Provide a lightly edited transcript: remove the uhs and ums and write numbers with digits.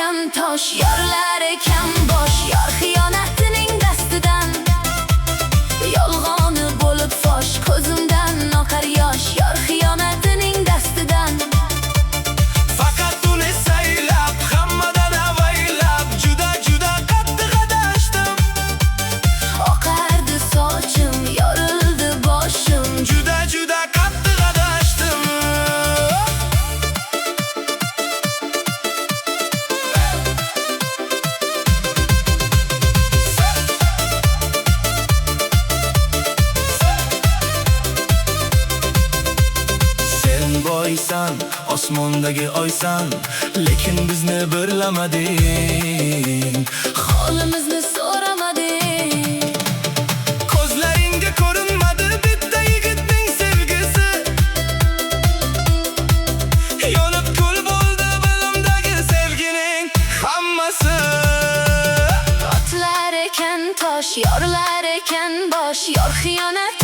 ekan tosh, yorlar ekan bosh. Yor xiyonatining dastidan yolg'oni bo'lib fosh, ko'zimdan oqar yosh. Yor xiyonatining dastidan faqat uni saylab, hammadan avaylab, juda qattiq adashdim. oqardi sochim, yorildi boshim. Juda qattiq adashdim. Sen boysan, osmondagi oysan, lekin bizni birlamading. Holimizni so'ramading. Ko'zlaringga ko'rinmadi bitta yigitning sevgisi. Yonib kul bo'ldi bilimdagi sevgining hammasi. Otlar ekan tosh, yorlar ekan bosh. Yor xiyonat